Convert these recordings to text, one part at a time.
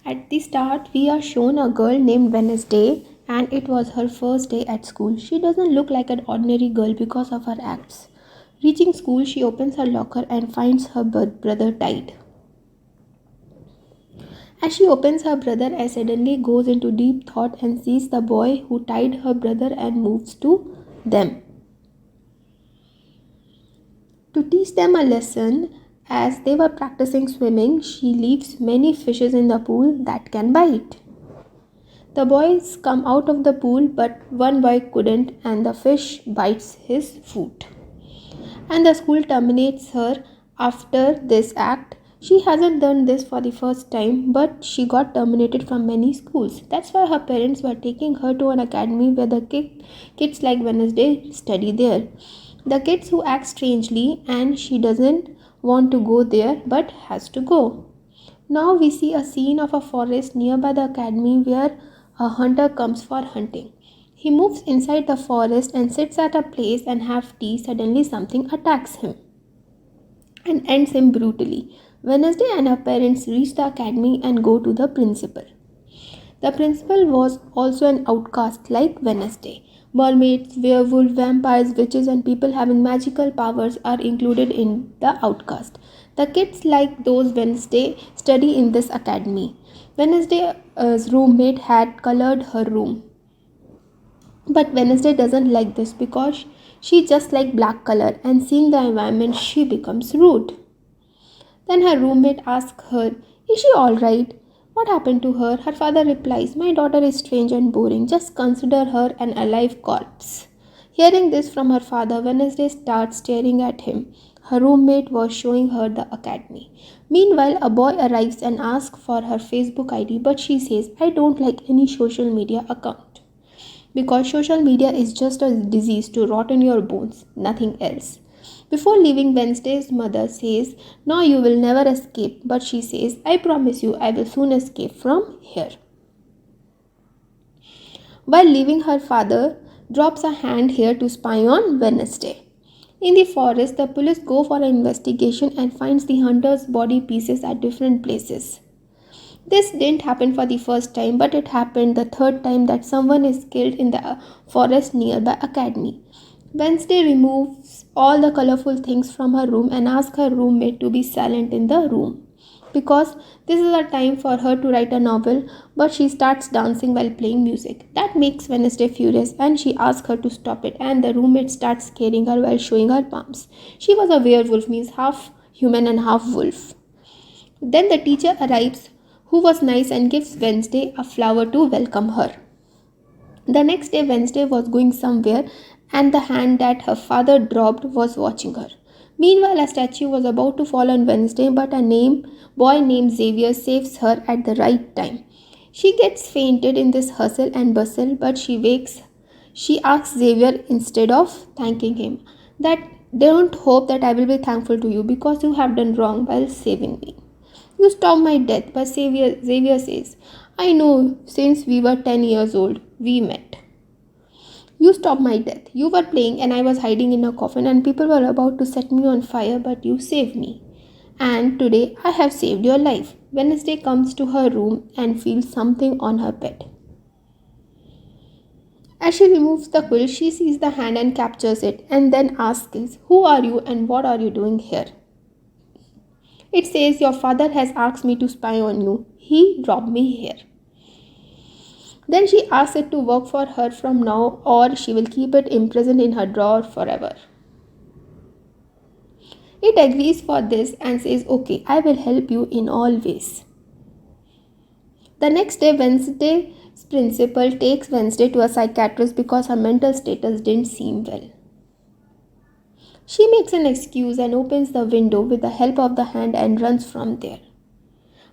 At the start, we are shown a girl named Wednesday, and it was her first day at school. She doesn't look like an ordinary girl because of her acts. Reaching school, she opens her locker and finds her brother tied. As she opens her brother, I suddenly goes into deep thought and sees the boy who tied her brother and moves to them. To teach them a lesson, as they were practicing swimming, she leaves many fishes in the pool that can bite. The boys come out of the pool, but one boy couldn't, and the fish bites his foot. And the school terminates her after this act. She hasn't done this for the first time, but she got terminated from many schools. That's why her parents were taking her to an academy where the kids like Wednesday study there. The kids who act strangely, and she doesn't want to go there but has to go. Now we see a scene of a forest nearby the academy where a hunter comes for hunting. He moves inside the forest and sits at a place and have tea. Suddenly something attacks him and ends him brutally. Wednesday and her parents reach the academy and go to the principal. The principal was also an outcast like Wednesday. Mermaids, werewolves, vampires, witches, and people having magical powers are included in the outcast. The kids like those Wednesday study in this academy. Wednesday's roommate had colored her room. But Wednesday doesn't like this because she just like black color, and seeing the environment she becomes rude. Then her roommate asks her, "Is she alright? What happened to her?" Her father replies, "My daughter is strange and boring. Just consider her an alive corpse." Hearing this from her father, Wednesday starts staring at him. Her roommate was showing her the academy. Meanwhile, a boy arrives and asks for her Facebook ID, but she says, "I don't like any social media account." Because social media is just a disease to rot in your bones, nothing else. Before leaving, Wednesday's mother says, "No, you will never escape," but she says, "I promise you, I will soon escape from here." While leaving, her father drops a hand here to spy on Wednesday. In the forest, the police go for an investigation and finds the hunter's body pieces at different places. This didn't happen for the first time, but it happened the third time that someone is killed in the forest nearby academy. Wednesday removes all the colorful things from her room and asks her roommate to be silent in the room. Because this is a time for her to write a novel, but she starts dancing while playing music. That makes Wednesday furious and she asks her to stop it, and the roommate starts scaring her while showing her palms. She was a werewolf, means half human and half wolf. Then the teacher arrives, who was nice and gives Wednesday a flower to welcome her. The next day, Wednesday was going somewhere, and the hand that her father dropped was watching her. Meanwhile, a statue was about to fall on Wednesday, but a boy named Xavier saves her at the right time. She gets fainted in this hustle and bustle, but she wakes. She asks Xavier instead of thanking him that, "Don't hope that I will be thankful to you because you have done wrong while saving me. You stopped my death," but Xavier says, "I know, since we were 10 years old, we met. You stopped my death. You were playing and I was hiding in a coffin and people were about to set me on fire, but you saved me. And today I have saved your life." Wednesday comes to her room and feels something on her bed. As she removes the quilt, she sees the hand and captures it, and then asks, "Who are you and what are you doing here?" It says, "Your father has asked me to spy on you. He dropped me here." Then she asks it to work for her from now, or she will keep it imprisoned in her drawer forever. It agrees for this and says, "Okay, I will help you in all ways." The next day, Wednesday's principal takes Wednesday to a psychiatrist because her mental status didn't seem well. She makes an excuse and opens the window with the help of the hand and runs from there.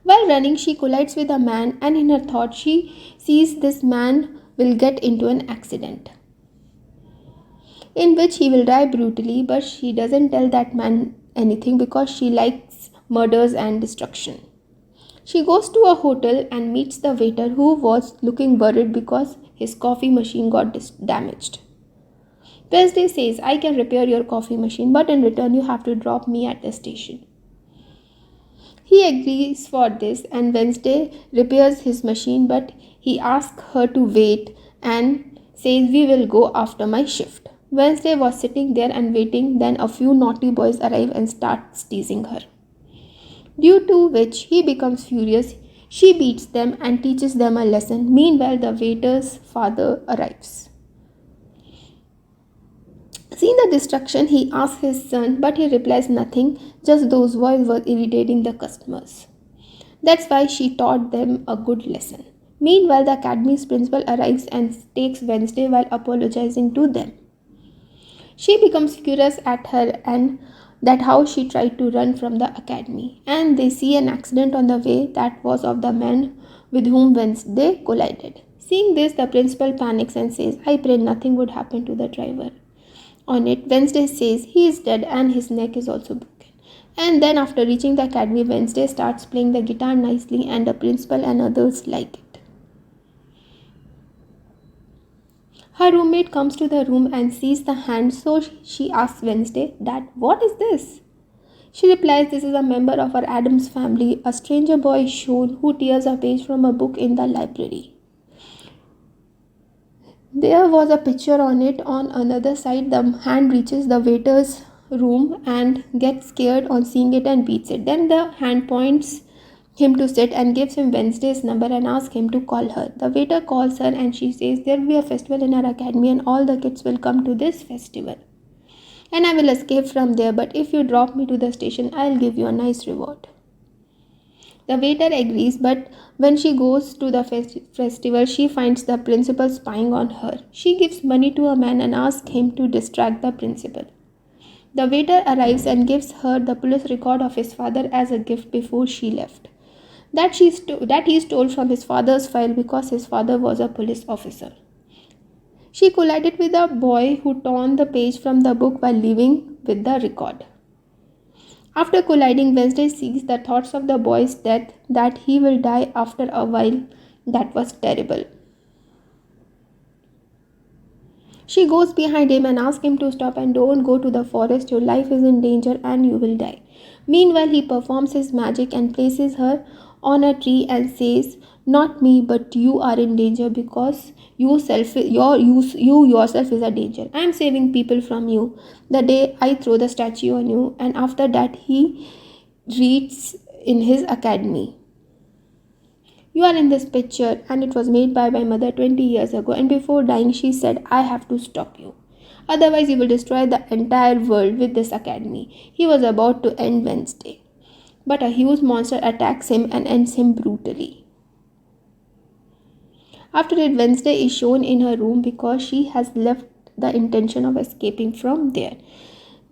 While running, she collides with a man, and in her thought, she sees this man will get into an accident in which he will die brutally, but she doesn't tell that man anything because she likes murders and destruction. She goes to a hotel and meets the waiter, who was looking worried because his coffee machine got damaged. Wednesday says, "I can repair your coffee machine, but in return you have to drop me at the station." He agrees for this and Wednesday repairs his machine, but he asks her to wait and says we will go after my shift. Wednesday was sitting there and waiting, then a few naughty boys arrive and starts teasing her. Due to which he becomes furious, she beats them and teaches them a lesson. Meanwhile, the waiter's father arrives. Seeing the destruction, he asks his son, but he replies nothing, just those boys were irritating the customers. That's why she taught them a good lesson. Meanwhile, the academy's principal arrives and takes Wednesday while apologizing to them. She becomes furious at her and that how she tried to run from the academy, and they see an accident on the way that was of the man with whom Wednesday collided. Seeing this, the principal panics and says, I pray nothing would happen to the driver. On it, Wednesday says he is dead and his neck is also broken. And then after reaching the academy, Wednesday starts playing the guitar nicely and the principal and others like it. Her roommate comes to the room and sees the hand, so she asks Wednesday, Dad, what is this? She replies, this is a member of our Addams family. A stranger boy is shown who tears a page from a book in the library. There was a picture on it. On another side, the hand reaches the waiter's room and gets scared on seeing it and beats it. Then the hand points him to sit and gives him Wednesday's number and asks him to call her. The waiter calls her and she says there will be a festival in our academy and all the kids will come to this festival. And I will escape from there, but if you drop me to the station, I will give you a nice reward. The waiter agrees, but when she goes to the festival, she finds the principal spying on her. She gives money to a man and asks him to distract the principal. The waiter arrives and gives her the police record of his father as a gift before she left. That he stole from his father's file because his father was a police officer. She collided with a boy who torn the page from the book while leaving with the record. After colliding, Wednesday sees the thoughts of the boy's death, that he will die after a while. That was terrible. She goes behind him and asks him to stop and don't go to the forest. Your life is in danger and you will die. Meanwhile, he performs his magic and places her on a tree and says, not me, but you are in danger because you yourself is a danger. I am saving people from you. The day I throw the statue on you, and after that he reads in his academy. You are in this picture and it was made by my mother 20 years ago, and before dying she said, I have to stop you. Otherwise you will destroy the entire world with this academy. He was about to end Wednesday, but a huge monster attacks him and ends him brutally. After it, Wednesday is shown in her room because she has left the intention of escaping from there.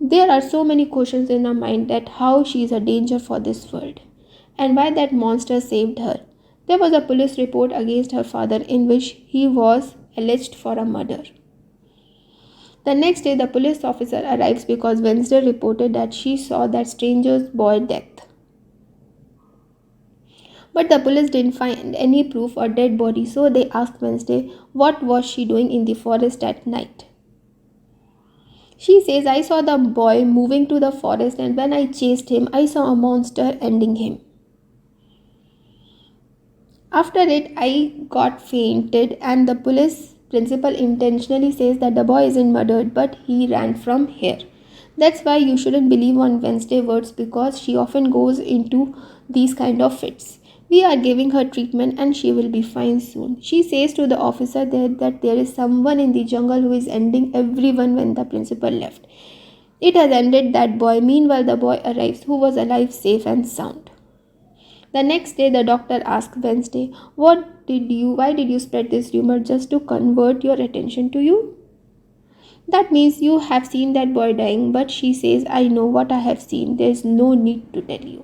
There are so many questions in her mind that how she is a danger for this world and why that monster saved her. There was a police report against her father in which he was alleged for a murder. The next day, the police officer arrives because Wednesday reported that she saw that stranger's boy death. But the police didn't find any proof or dead body, so they asked Wednesday what was she doing in the forest at night. She says, I saw the boy moving to the forest and when I chased him, I saw a monster ending him. After it, I got fainted and the police principal intentionally says that the boy isn't murdered but he ran from here. That's why you shouldn't believe on Wednesday words because she often goes into these kind of fits. We are giving her treatment and she will be fine soon. She says to the officer that there is someone in the jungle who is ending everyone when the principal left. It has ended that boy. Meanwhile, the boy arrives who was alive, safe and sound. The next day, the doctor asks Wednesday, why did you spread this rumor just to convert your attention to you? That means you have seen that boy dying, but she says, I know what I have seen. There is no need to tell you.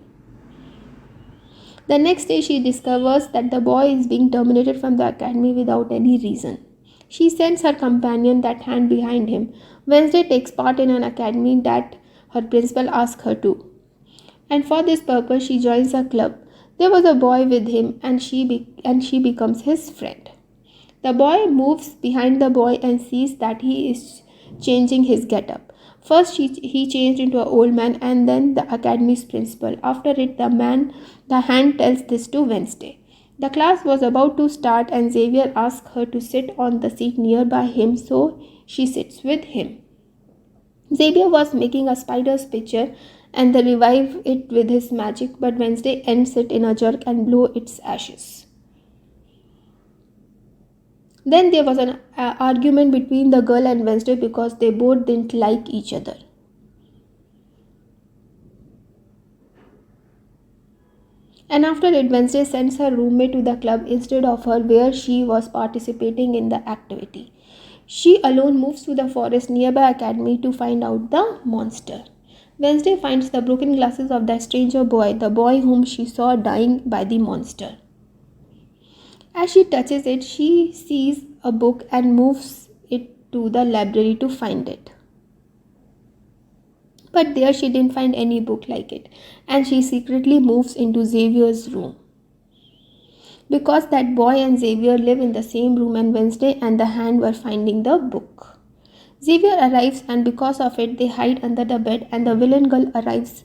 The next day, she discovers that the boy is being terminated from the academy without any reason. She sends her companion that hand behind him. Wednesday takes part in an academy that her principal asks her to. And for this purpose, she joins a club. There was a boy with him and she becomes his friend. The boy moves behind the boy and sees that he is changing his getup. First, he changed into an old man and then the academy's principal. After it, the hand tells this to Wednesday. The class was about to start and Xavier asks her to sit on the seat nearby him, so she sits with him. Xavier was making a spider's picture and they revive it with his magic, but Wednesday ends it in a jerk and blow its ashes. Then there was an argument between the girl and Wednesday because they both didn't like each other. And after it, Wednesday sends her roommate to the club instead of her where she was participating in the activity. She alone moves to the forest nearby academy to find out the monster. Wednesday finds the broken glasses of that stranger boy, the boy whom she saw dying by the monster. As she touches it, she sees a book and moves it to the library to find it. But there she didn't find any book like it, and she secretly moves into Xavier's room. Because that boy and Xavier live in the same room and Wednesday and the hand were finding the book. Xavier arrives and because of it they hide under the bed and the villain girl arrives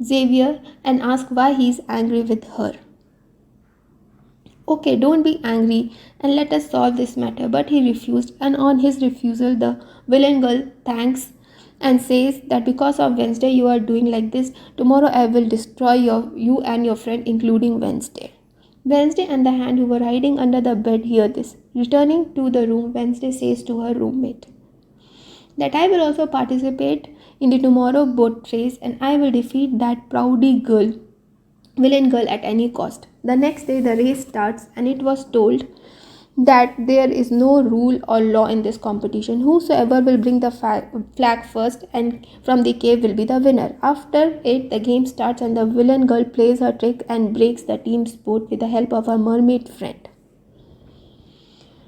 Xavier and asks why he is angry with her. Okay, don't be angry and let us solve this matter, but he refused, and on his refusal the villain girl thanks and says that because of Wednesday you are doing like this, tomorrow I will destroy you and your friend including Wednesday. Wednesday and the hand who were hiding under the bed hear this. Returning to the room, Wednesday says to her roommate that I will also participate in the tomorrow boat race and I will defeat that villain girl at any cost. The next day the race starts and it was told that there is no rule or law in this competition. Whosoever will bring the flag first and from the cave will be the winner. After it, the game starts and the villain girl plays her trick and breaks the team's boat with the help of her mermaid friend.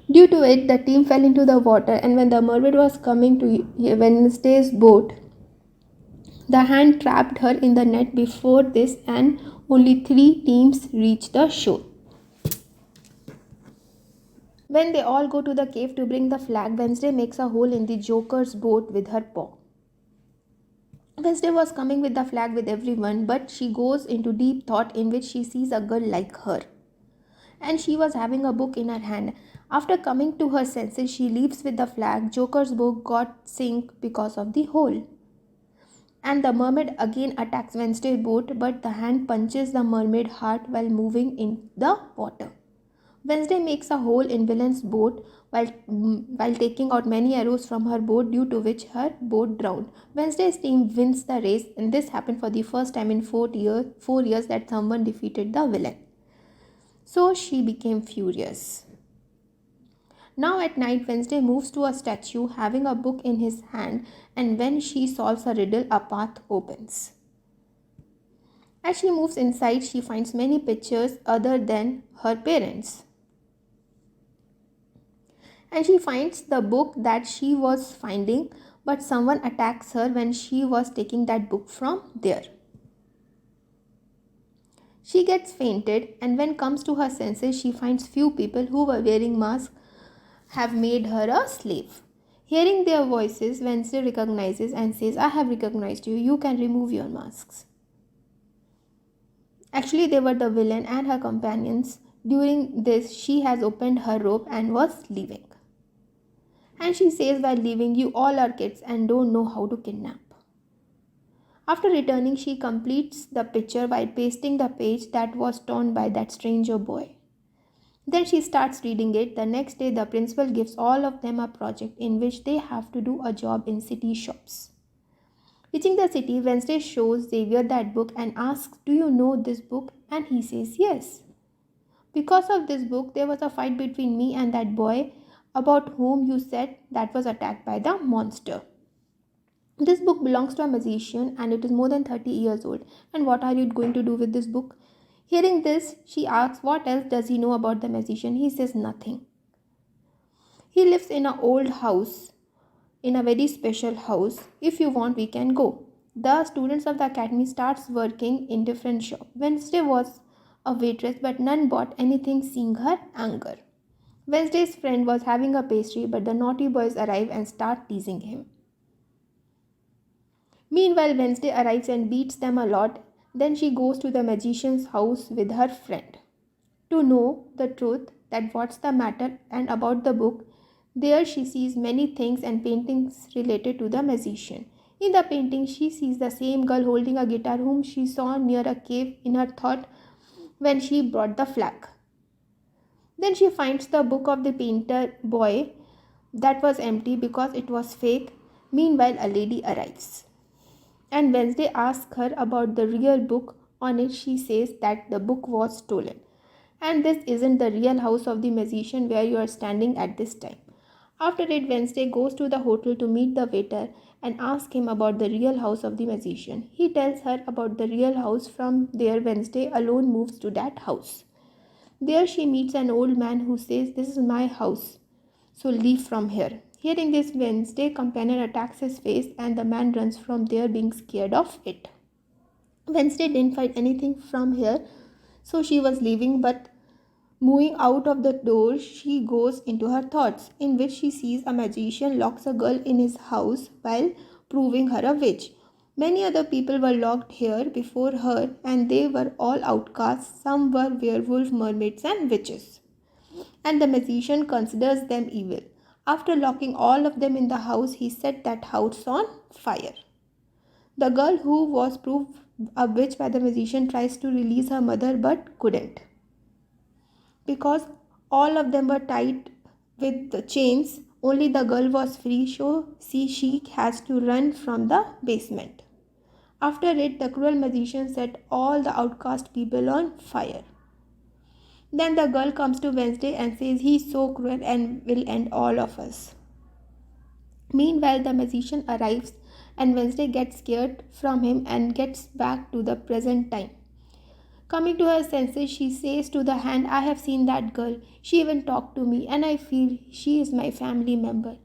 Due to it, the team fell into the water, and when the mermaid was coming to Wednesday's boat, the hand trapped her in the net before this, and only 3 teams reached the shore. When they all go to the cave to bring the flag, Wednesday makes a hole in the Joker's boat with her paw. Wednesday was coming with the flag with everyone, but she goes into deep thought in which she sees a girl like her. And she was having a book in her hand. After coming to her senses, she leaves with the flag. Joker's boat got sink because of the hole. And the mermaid again attacks Wednesday's boat, but the hand punches the mermaid hard while moving in the water. Wednesday makes a hole in villain's boat while taking out many arrows from her boat, due to which her boat drowned. Wednesday's team wins the race, and this happened for the first time in 4 years that someone defeated the villain. So she became furious. Now at night, Wednesday moves to a statue having a book in his hand, and when she solves a riddle, a path opens. As she moves inside, she finds many pictures other than her parents. And she finds the book that she was finding, but someone attacks her when she was taking that book from there. She gets fainted, and when comes to her senses, she finds few people who were wearing masks have made her a slave. Hearing their voices, Wednesday recognizes and says, I have recognized you, you can remove your masks. Actually, they were the villain and her companions. During this, she has opened her robe and was leaving. And she says while leaving, you all are kids and don't know how to kidnap. After returning, she completes the picture by pasting the page that was torn by that stranger boy. Then she starts reading it. The next day, the principal gives all of them a project in which they have to do a job in city shops. Reaching the city, Wednesday shows Xavier that book and asks, do you know this book? And he says yes. Because of this book, there was a fight between me and that boy about whom you said that was attacked by the monster. This book belongs to a magician and it is more than 30 years old. And what are you going to do with this book? Hearing this, she asks what else does he know about the magician. He says nothing. He lives in an old house, in a very special house. If you want, we can go. The students of the academy starts working in different shops. Wednesday was a waitress, but none bought anything, seeing her anger. Wednesday's friend was having a pastry, but the naughty boys arrive and start teasing him. Meanwhile, Wednesday arrives and beats them a lot. Then she goes to the magician's house with her friend to know the truth that what's the matter and about the book. There she sees many things and paintings related to the magician. In the painting, she sees the same girl holding a guitar whom she saw near a cave in her thought when she brought the flag. Then she finds the book of the painter boy that was empty because it was fake. Meanwhile, a lady arrives. And Wednesday asks her about the real book. On it, she says that the book was stolen. And this isn't the real house of the magician where you are standing at this time. After it, Wednesday goes to the hotel to meet the waiter and ask him about the real house of the magician. He tells her about the real house. From there, Wednesday alone moves to that house. There she meets an old man who says, "This is my house, so leave from here." Hearing this, Wednesday companion attacks his face and the man runs from there being scared of it. Wednesday didn't find anything from here, so she was leaving, but moving out of the door, she goes into her thoughts, in which she sees a magician locks a girl in his house while proving her a witch. Many other people were locked here before her, and they were all outcasts. Some were werewolves, mermaids, and witches, and the magician considers them evil. After locking all of them in the house, he set that house on fire. The girl who was proved a witch by the magician tries to release her mother but couldn't, because all of them were tied with the chains. Only the girl was free, so she has to run from the basement. After it, the cruel magician set all the outcast people on fire. Then the girl comes to Wednesday and says he's so cruel and will end all of us. Meanwhile, the magician arrives and Wednesday gets scared from him and gets back to the present time. Coming to her senses, she says to the hand, "I have seen that girl. She even talked to me and I feel she is my family member."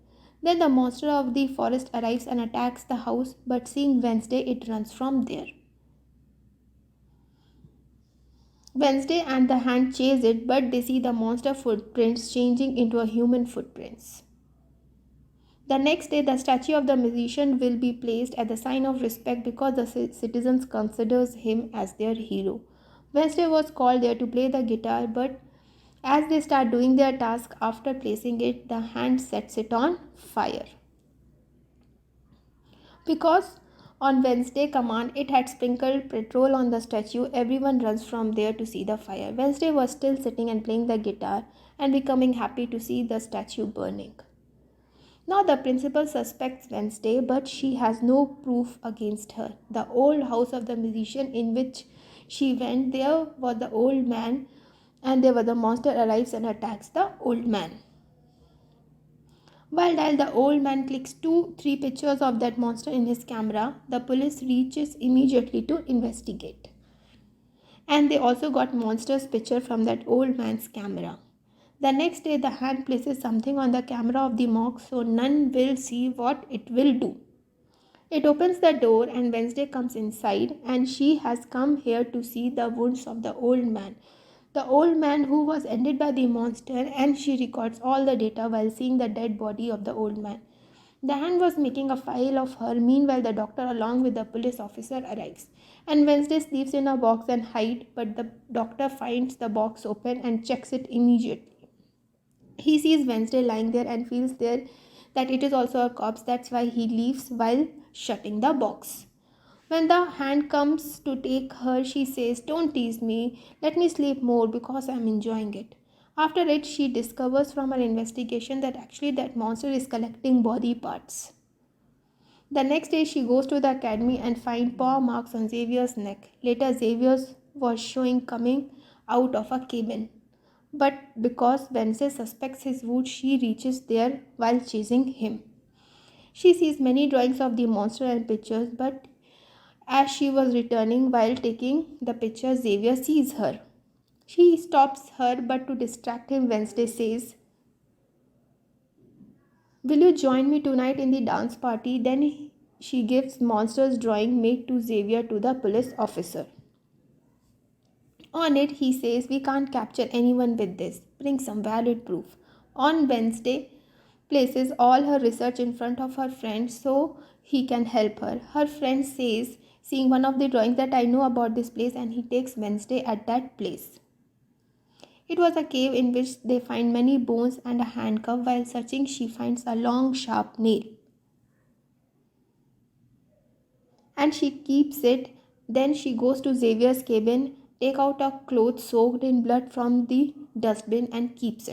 Then the monster of the forest arrives and attacks the house, but seeing Wednesday, it runs from there. Wednesday and the hand chase it, but they see the monster footprints changing into a human footprints. The next day, the statue of the magician will be placed as a sign of respect because the citizens considers him as their hero. Wednesday was called there to play the guitar, but as they start doing their task after placing it, the hand sets it on fire. Because on Wednesday command it had sprinkled petrol on the statue, everyone runs from there to see the fire. Wednesday was still sitting and playing the guitar and becoming happy to see the statue burning. Now the principal suspects Wednesday, but she has no proof against her. The old house of the musician in which she went, there was the old man, and there was the monster arrives and attacks the old man. While the old man clicks 2-3 pictures of that monster in his camera, the police reaches immediately to investigate. And they also got monster's picture from that old man's camera. The next day, the hand places something on the camera of the morgue so none will see what it will do. It opens the door and Wednesday comes inside, and she has come here to see the wounds of the old man. The old man who was ended by the monster, and she records all the data while seeing the dead body of the old man. The hand was making a file of her. Meanwhile, the doctor along with the police officer arrives. And Wednesday sleeps in a box and hides, but the doctor finds the box open and checks it immediately. He sees Wednesday lying there and feels there that it is also a corpse. That's why he leaves while shutting the box. When the hand comes to take her, she says, "Don't tease me. Let me sleep more because I'm enjoying it." After it, she discovers from her investigation that actually that monster is collecting body parts. The next day, she goes to the academy and finds paw marks on Xavier's neck. Later, Xavier was showing coming out of a cabin. But because Wednesday suspects his wound, she reaches there while chasing him. She sees many drawings of the monster and pictures, but as she was returning while taking the picture, Xavier sees her. She stops her, but to distract him, Wednesday says, "Will you join me tonight in the dance party?" Then she gives monster's drawing made to Xavier to the police officer. On it, he says, "We can't capture anyone with this. Bring some valid proof." On Wednesday, places all her research in front of her friend, so he can help her. Her friend says, seeing one of the drawings, that I know about this place, and he takes Wednesday at that place. It was a cave in which they find many bones and a handcuff. While searching, she finds a long, sharp nail, and she keeps it. Then she goes to Xavier's cabin, take out a cloth soaked in blood from the dustbin, and keeps it.